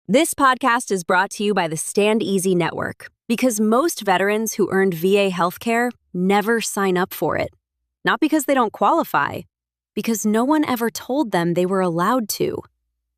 This podcast is brought to you by the Stand Easy Network because most veterans who earned VA healthcare never sign up for it. Not because they don't qualify, because no one ever told them they were allowed to.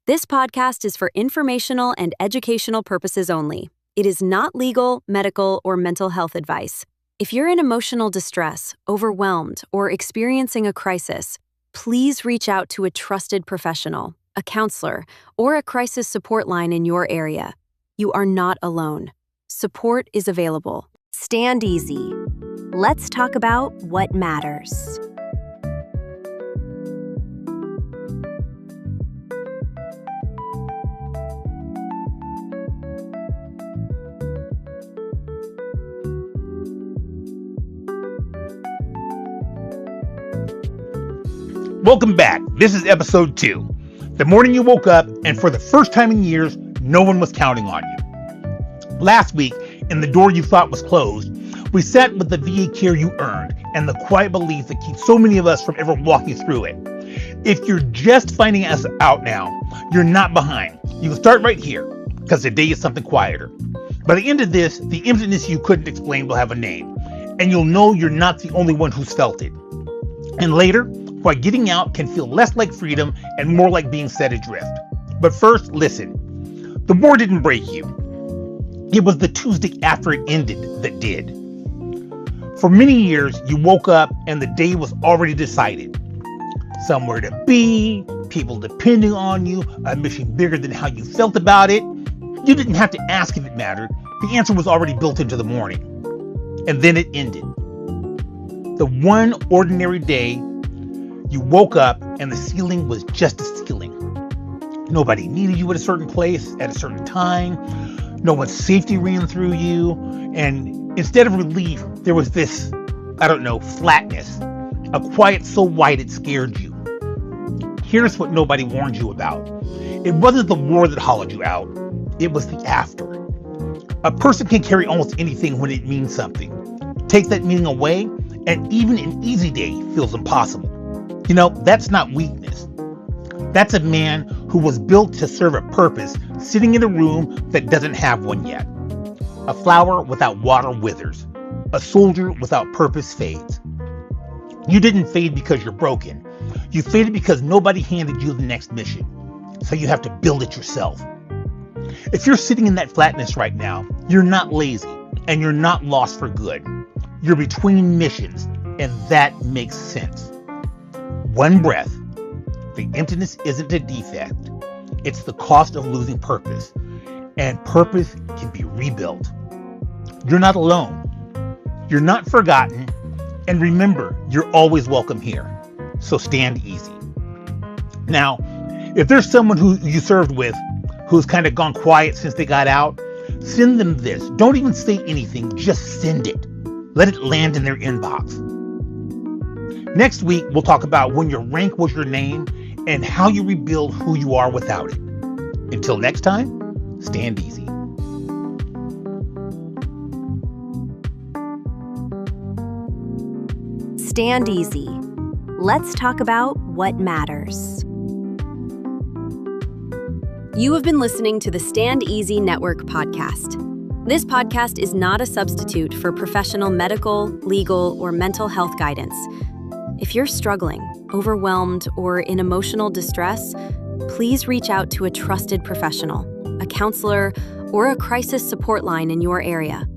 This podcast is for informational and educational purposes only. It is not legal, medical, or mental health advice. If you're in emotional distress, overwhelmed, or experiencing a crisis, please reach out to a trusted professional, a counselor, or a crisis support line in your area. You are not alone. Support is available. Stand easy. Let's talk about what matters. Welcome back. This is episode 2. The morning you woke up, and for the first time in years, no one was counting on you. Last week, in the door you thought was closed, we sat with the VA care you earned and the quiet belief that keeps so many of us from ever walking through it. If you're just finding us out now, you're not behind. You can start right here, because today is something quieter. By the end of this, the emptiness you couldn't explain will have a name, and you'll know you're not the only one who's felt it. And later, why getting out can feel less like freedom and more like being set adrift. But first, listen. The war didn't break you. It was the Tuesday after it ended that did. For many years, you woke up and the day was already decided. Somewhere to be, people depending on you, a mission bigger than how you felt about it. You didn't have to ask if it mattered. The answer was already built into the morning. And then it ended. The one ordinary day, you woke up and the ceiling was just a ceiling. Nobody needed you at a certain place at a certain time. No one's safety ran through you. And instead of relief, there was this, flatness. A quiet so wide it scared you. Here's what nobody warned you about. It wasn't the war that hollowed you out. It was the after. A person can carry almost anything when it means something. Take that meaning away, and even an easy day feels impossible. That's not weakness. That's a man who was built to serve a purpose, sitting in a room that doesn't have one yet. A flower without water withers. A soldier without purpose fades. You didn't fade because you're broken. You faded because nobody handed you the next mission. So you have to build it yourself. If you're sitting in that flatness right now, you're not lazy and you're not lost for good. You're between missions, and that makes sense. One breath. The emptiness isn't a defect. It's the cost of losing purpose. And purpose can be rebuilt. You're not alone. You're not forgotten. And remember, you're always welcome here. So stand easy. Now, if there's someone who you served with who's kind of gone quiet since they got out, send them this. Don't even say anything. Just send it. Let it land in their inbox. Next week, we'll talk about when your rank was your name and how you rebuild who you are without it. Until next time, stand easy. Stand easy. Let's talk about what matters. You have been listening to the Stand Easy Network podcast. This podcast is not a substitute for professional medical, legal, or mental health guidance. If you're struggling, overwhelmed, or in emotional distress, please reach out to a trusted professional, a counselor, or a crisis support line in your area.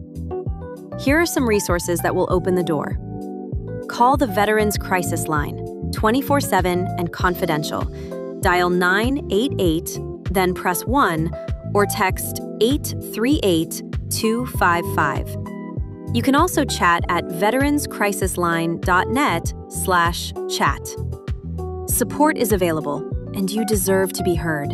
Here are some resources that will open the door. Call the Veterans Crisis Line, 24/7 and confidential. Dial 988, then press 1, or text 838-255. You can also chat at veteranscrisisline.net/chat. Support is available, and you deserve to be heard.